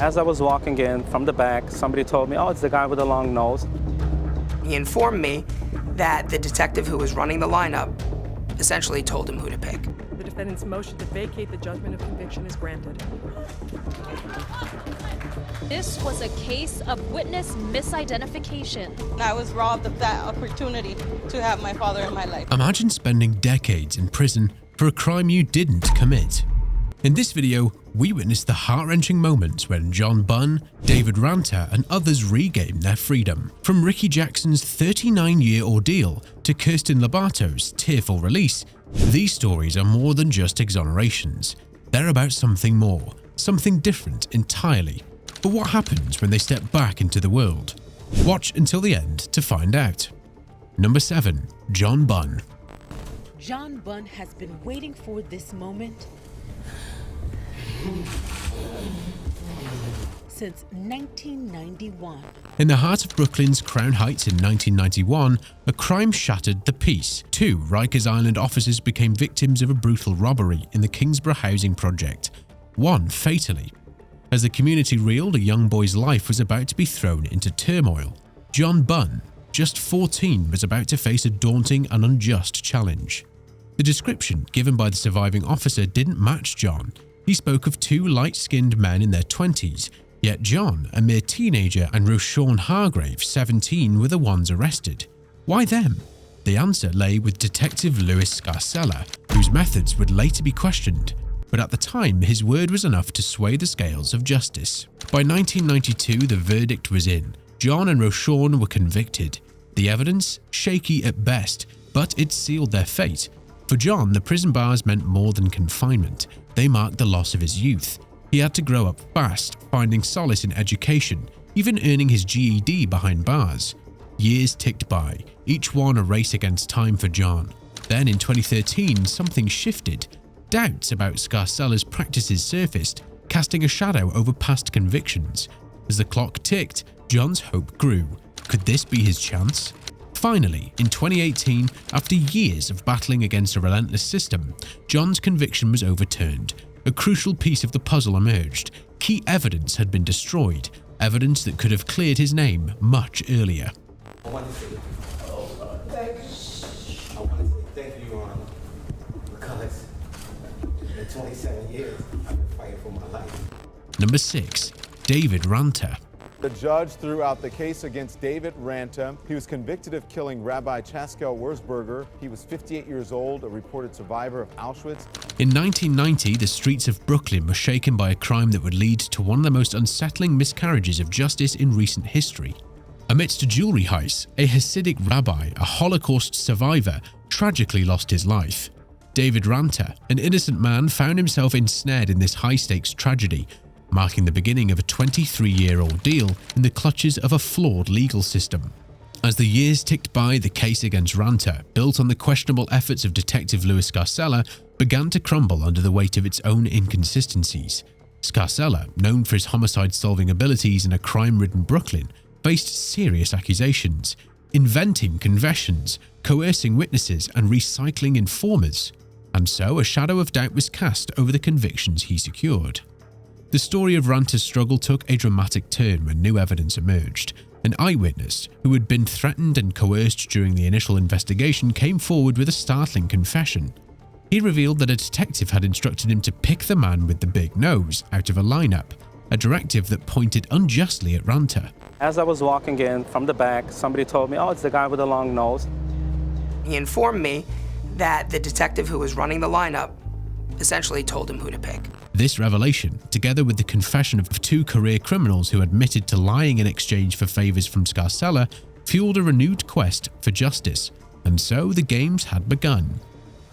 As I was walking in from the back, somebody told me, oh, it's the guy with the long nose. He informed me that the detective who was running the lineup essentially told him who to pick. The defendant's motion to vacate the judgment of conviction is granted. This was a case of witness misidentification. I was robbed of that opportunity to have my father in my life. Imagine spending decades in prison for a crime you didn't commit. In this video, we witnessed the heart-wrenching moments when John Bunn, David Ranta, and others regained their freedom. From Ricky Jackson's 39-year ordeal to Kirstin Lobato's tearful release, these stories are more than just exonerations. They're about something more, something different entirely. But what happens when they step back into the world? Watch until the end to find out. Number 7. John Bunn. John Bunn has been waiting for this moment since 1991. In the heart of Brooklyn's Crown Heights in 1991, a crime shattered the peace. 2 Rikers Island officers became victims of a brutal robbery in the Kingsborough housing project, one fatally. As the community reeled, a young boy's life was about to be thrown into turmoil. John Bunn, just 14, was about to face a daunting and unjust challenge. The description given by the surviving officer didn't match John. He spoke of 2 light-skinned men in their 20s, yet John, a mere teenager, and Roshawn Hargrave, 17, were the ones arrested. Why them? The answer lay with Detective Louis Scarcella, whose methods would later be questioned. But at the time, his word was enough to sway the scales of justice. By 1992, the verdict was in. John and Roshawn were convicted. The evidence? Shaky at best, but it sealed their fate. For John, the prison bars meant more than confinement. They marked the loss of his youth. He had to grow up fast, finding solace in education, even earning his GED behind bars. Years ticked by, each one a race against time for John. Then in 2013, something shifted. Doubts about Scarcella's practices surfaced, casting a shadow over past convictions. As the clock ticked, John's hope grew. Could this be his chance? Finally, in 2018, after years of battling against a relentless system, John's conviction was overturned. A crucial piece of the puzzle emerged. Key evidence had been destroyed, evidence that could have cleared his name much earlier. I want to say thank you, because in 27 years, I've been fighting for my life. Number 6. David Ranta. The judge threw out the case against David Ranta. He was convicted of killing Rabbi Chaskel Wurzburger. He was 58 years old, a reported survivor of Auschwitz. In 1990, the streets of Brooklyn were shaken by a crime that would lead to one of the most unsettling miscarriages of justice in recent history. Amidst a jewelry heist, a Hasidic rabbi, a Holocaust survivor, tragically lost his life. David Ranta, an innocent man, found himself ensnared in this high-stakes tragedy, marking the beginning of a 23-year ordeal in the clutches of a flawed legal system. As the years ticked by, the case against Ranta, built on the questionable efforts of Detective Louis Scarcella, began to crumble under the weight of its own inconsistencies. Scarcella, known for his homicide-solving abilities in a crime-ridden Brooklyn, faced serious accusations, inventing confessions, coercing witnesses, and recycling informers. And so a shadow of doubt was cast over the convictions he secured. The story of Ranta's struggle took a dramatic turn when new evidence emerged. An eyewitness, who had been threatened and coerced during the initial investigation, came forward with a startling confession. He revealed that a detective had instructed him to pick the man with the big nose out of a lineup, a directive that pointed unjustly at Ranta. As I was walking in from the back, somebody told me, oh, it's the guy with the long nose. He informed me that the detective who was running the lineup essentially told him who to pick. This revelation, together with the confession of 2 career criminals who admitted to lying in exchange for favors from Scarcella, fueled a renewed quest for justice, and so the games had begun.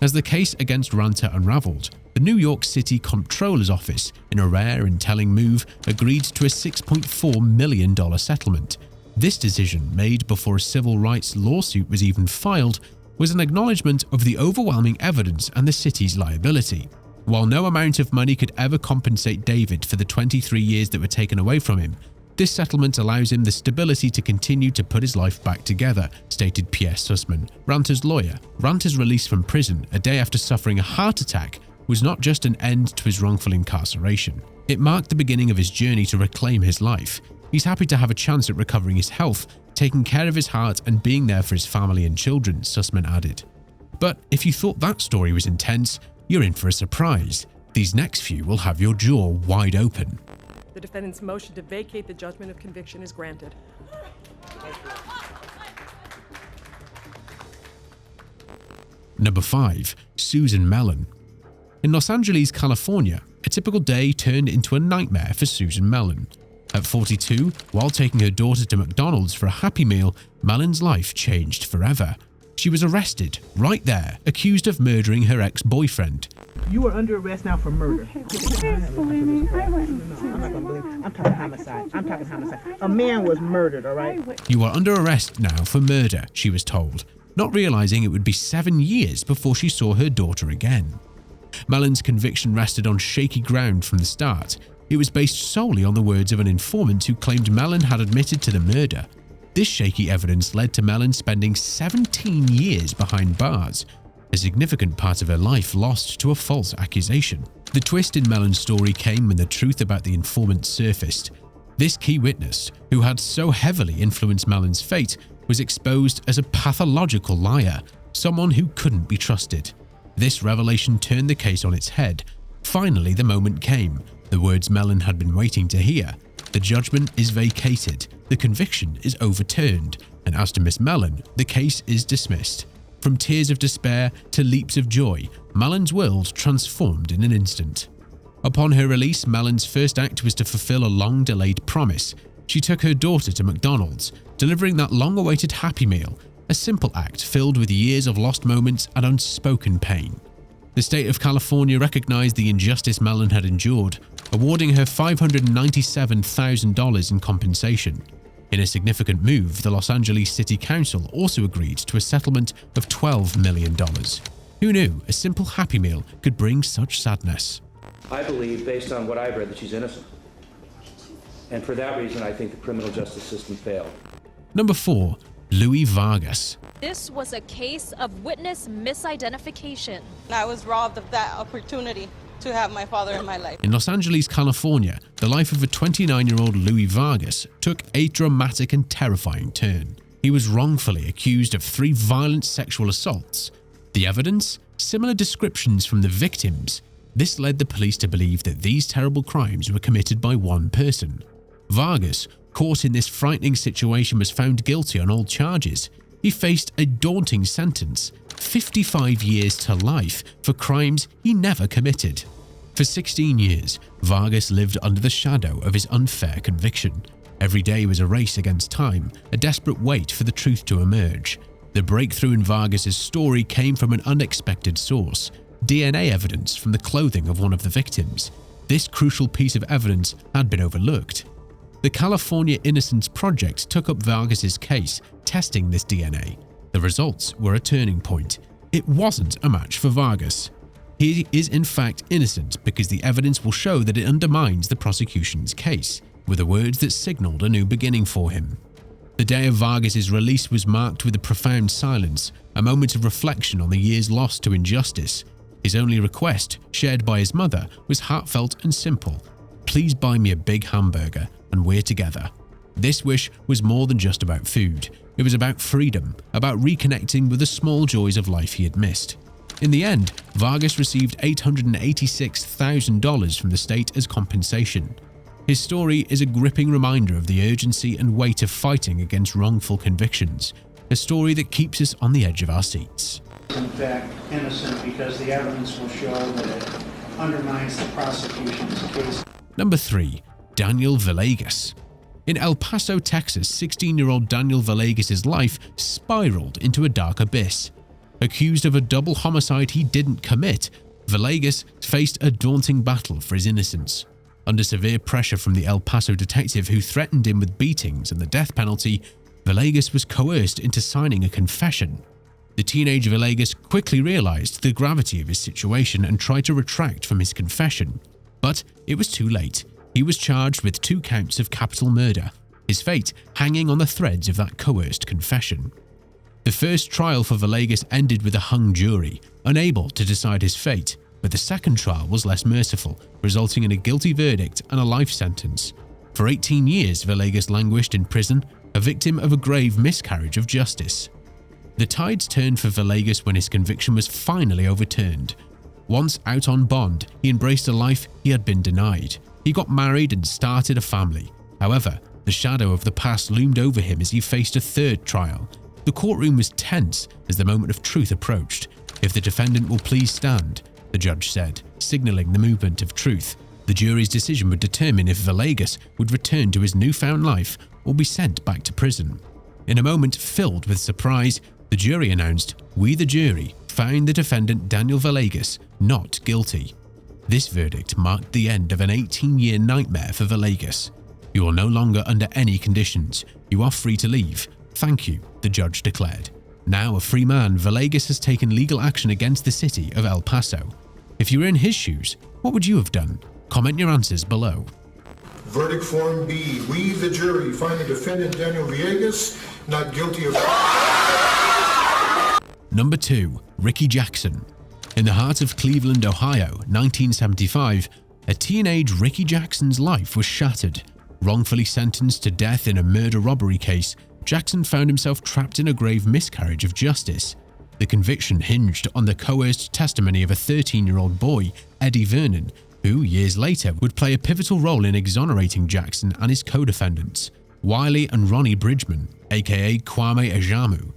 As the case against Ranta unraveled, the New York City Comptroller's Office, in a rare and telling move, agreed to a $6.4 million settlement. This decision, made before a civil rights lawsuit was even filed, was an acknowledgement of the overwhelming evidence and the city's liability. While no amount of money could ever compensate David for the 23 years that were taken away from him, this settlement allows him the stability to continue to put his life back together, stated Pierre Sussman, Ranta's lawyer. Ranta's release from prison, a day after suffering a heart attack, was not just an end to his wrongful incarceration. It marked the beginning of his journey to reclaim his life. He's happy to have a chance at recovering his health, taking care of his heart and being there for his family and children, Sussman added. But if you thought that story was intense, you're in for a surprise. These next few will have your jaw wide open. The defendant's motion to vacate the judgment of conviction is granted. Number 5. Susan Mellon. In Los Angeles, California, a typical day turned into a nightmare for Susan Mellon. At 42, while taking her daughter to McDonald's for a Happy Meal, Mellon's life changed forever. She was arrested, right there, accused of murdering her ex-boyfriend. You are under arrest now for murder. I'm not going to believe. I'm talking homicide. A man was murdered, all right? You are under arrest now for murder, she was told, not realizing it would be 7 years before she saw her daughter again. Mellon's conviction rested on shaky ground from the start. It was based solely on the words of an informant who claimed Mellon had admitted to the murder. This shaky evidence led to Mellon spending 17 years behind bars, a significant part of her life lost to a false accusation. The twist in Mellon's story came when the truth about the informant surfaced. This key witness, who had so heavily influenced Mellon's fate, was exposed as a pathological liar, someone who couldn't be trusted. This revelation turned the case on its head. Finally, the moment came. The words Mellon had been waiting to hear. The judgment is vacated, the conviction is overturned, and as to Miss Mellon, the case is dismissed. From tears of despair to leaps of joy, Mellon's world transformed in an instant. Upon her release, Mellon's first act was to fulfill a long-delayed promise. She took her daughter to McDonald's, delivering that long-awaited Happy Meal, a simple act filled with years of lost moments and unspoken pain. The state of California recognized the injustice Mellon had endured, awarding her $597,000 in compensation. In a significant move, the Los Angeles City Council also agreed to a settlement of $12 million. Who knew a simple Happy Meal could bring such sadness? I believe, based on what I've read, that she's innocent. And for that reason, I think the criminal justice system failed. Number 4. Louis Vargas. This was a case of witness misidentification. I was robbed of that opportunity to have my father in my life. In Los Angeles, California, the life of a 29-year-old Louis Vargas took a dramatic and terrifying turn. He was wrongfully accused of 3 violent sexual assaults. The evidence? Similar descriptions from the victims. This led the police to believe that these terrible crimes were committed by one person. Vargas, caught in this frightening situation, was found guilty on all charges. He faced a daunting sentence, 55 years to life, for crimes he never committed. For 16 years, Vargas lived under the shadow of his unfair conviction. Every day was a race against time, a desperate wait for the truth to emerge. The breakthrough in Vargas's story came from an unexpected source: DNA evidence from the clothing of one of the victims. This crucial piece of evidence had been overlooked. The California Innocence Project took up Vargas's case, testing this DNA. The results were a turning point. It wasn't a match for Vargas. He is in fact innocent because the evidence will show that it undermines the prosecution's case, were the words that signaled a new beginning for him. The day of Vargas's release was marked with a profound silence, a moment of reflection on the years lost to injustice. His only request, shared by his mother, was heartfelt and simple: "Please buy me a big hamburger and we're together." This wish was more than just about food. It was about freedom, about reconnecting with the small joys of life he had missed. In the end, Vargas received $886,000 from the state as compensation. His story is a gripping reminder of the urgency and weight of fighting against wrongful convictions, a story that keeps us on the edge of our seats. In fact, innocent because the evidence will show that it undermines the prosecution's case. Number 3. Daniel Villegas. In El Paso, Texas, 16-year-old Daniel Villegas' life spiraled into a dark abyss. Accused of a double homicide he didn't commit, Villegas faced a daunting battle for his innocence. Under severe pressure from the El Paso detective who threatened him with beatings and the death penalty, Villegas was coerced into signing a confession. The teenage Villegas quickly realized the gravity of his situation and tried to retract from his confession. But it was too late. He was charged with 2 counts of capital murder, his fate hanging on the threads of that coerced confession. The first trial for Villegas ended with a hung jury, unable to decide his fate. but the second trial was less merciful, resulting in a guilty verdict and a life sentence. For 18 years, Villegas languished in prison, a victim of a grave miscarriage of justice. The tides turned for Villegas when his conviction was finally overturned. Once out on bond, he embraced a life he had been denied. He got married and started a family. However, the shadow of the past loomed over him as he faced a third trial. The courtroom was tense as the moment of truth approached. "If the defendant will please stand," the judge said, signaling the movement of truth. The jury's decision would determine if Villegas would return to his newfound life or be sent back to prison. In a moment filled with surprise, the jury announced, "We, the jury, found the defendant Daniel Villegas not guilty." This verdict marked the end of an 18-year nightmare for Villegas. "You are no longer under any conditions. You are free to leave. Thank you," the judge declared. Now a free man, Villegas has taken legal action against the city of El Paso. If you were in his shoes, what would you have done? Comment your answers below. Verdict Form B. We, the jury, find the defendant Daniel Villegas not guilty of... Number 2. Ricky Jackson. In the heart of Cleveland, Ohio, 1975, a teenage Ricky Jackson's life was shattered. Wrongfully sentenced to death in a murder-robbery case, Jackson found himself trapped in a grave miscarriage of justice. The conviction hinged on the coerced testimony of a 13-year-old boy, Eddie Vernon, who, years later, would play a pivotal role in exonerating Jackson and his co-defendants, Wiley and Ronnie Bridgman, aka Kwame Ajamu.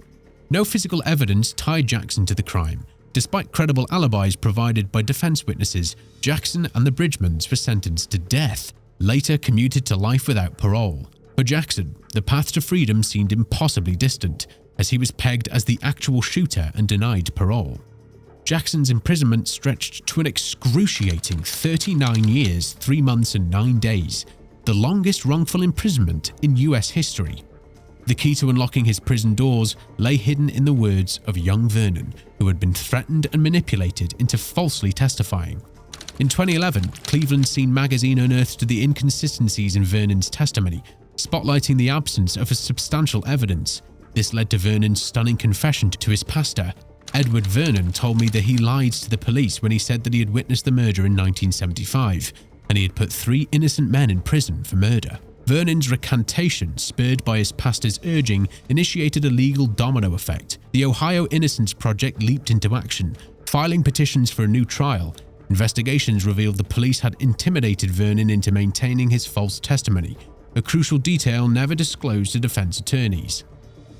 No physical evidence tied Jackson to the crime. Despite credible alibis provided by defense witnesses, Jackson and the Bridgmans were sentenced to death, later commuted to life without parole. For Jackson, the path to freedom seemed impossibly distant, as he was pegged as the actual shooter and denied parole. Jackson's imprisonment stretched to an excruciating 39 years, 3 months and 9 days, the longest wrongful imprisonment in US history. The key to unlocking his prison doors lay hidden in the words of young Vernon, who had been threatened and manipulated into falsely testifying. In 2011, Cleveland Scene magazine unearthed the inconsistencies in Vernon's testimony, spotlighting the absence of substantial evidence. This led to Vernon's stunning confession to his pastor. "Edward Vernon told me that he lied to the police when he said that he had witnessed the murder in 1975, and he had put 3 innocent men in prison for murder." Vernon's recantation, spurred by his pastor's urging, initiated a legal domino effect. The Ohio Innocence Project leaped into action, filing petitions for a new trial. Investigations revealed the police had intimidated Vernon into maintaining his false testimony, a crucial detail never disclosed to defense attorneys.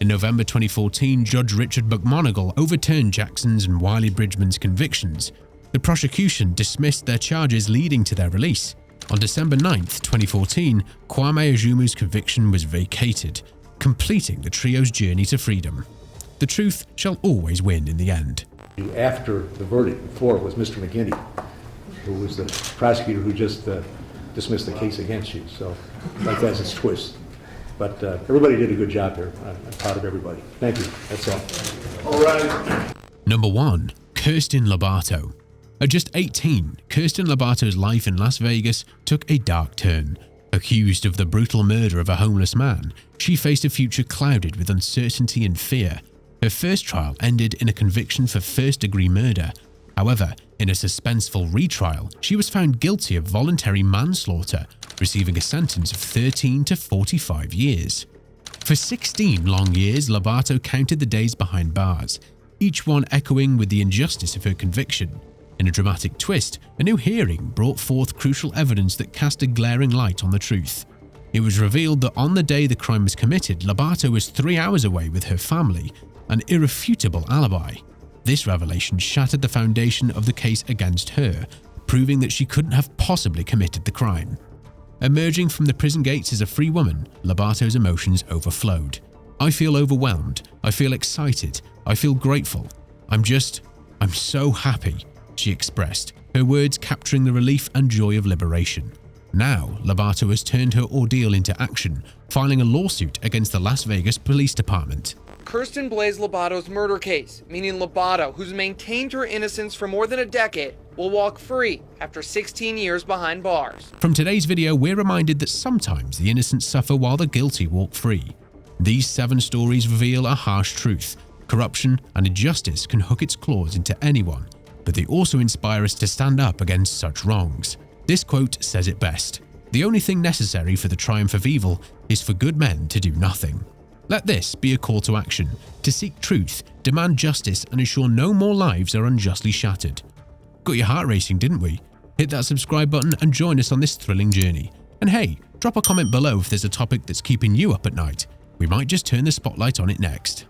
In November 2014, Judge Richard McMonagle overturned Jackson's and Wiley Bridgman's convictions. The prosecution dismissed their charges, leading to their release. On December 9, 2014, Kwame Ajumu's conviction was vacated, completing the trio's journey to freedom. The truth shall always win in the end. After the verdict, before it was Mr. McGinney, who was the prosecutor who just dismissed the case against you. So, like that's its twist. But everybody did a good job here. I'm proud of everybody. Thank you. That's all. All right. Number 1. Kirstin Lobato. At just 18, Kirstin Lobato's life in Las Vegas took a dark turn. Accused of the brutal murder of a homeless man, she faced a future clouded with uncertainty and fear. Her first trial ended in a conviction for first-degree murder. However, in a suspenseful retrial, she was found guilty of voluntary manslaughter, receiving a sentence of 13 to 45 years. For 16 long years, Lobato counted the days behind bars, each one echoing with the injustice of her conviction. In a dramatic twist, a new hearing brought forth crucial evidence that cast a glaring light on the truth. It was revealed that on the day the crime was committed, Lobato was 3 hours away with her family, an irrefutable alibi. This revelation shattered the foundation of the case against her, proving that she couldn't have possibly committed the crime. Emerging from the prison gates as a free woman, Lobato's emotions overflowed. "I feel overwhelmed. I feel excited. I feel grateful. I'm so happy," she expressed, her words capturing the relief and joy of liberation. Now, Lobato has turned her ordeal into action, filing a lawsuit against the Las Vegas Police Department. Kirstin blazed Lobato's murder case, meaning Lobato, who's maintained her innocence for more than a decade, will walk free after 16 years behind bars. From today's video, we're reminded that sometimes the innocent suffer while the guilty walk free. These 7 stories reveal a harsh truth. Corruption and injustice can hook its claws into anyone, but they also inspire us to stand up against such wrongs. This quote says it best: "The only thing necessary for the triumph of evil is for good men to do nothing." Let this be a call to action, to seek truth, demand justice, and ensure no more lives are unjustly shattered. Got your heart racing, didn't we? Hit that subscribe button and join us on this thrilling journey. And hey, drop a comment below if there's a topic that's keeping you up at night. We might just turn the spotlight on it next.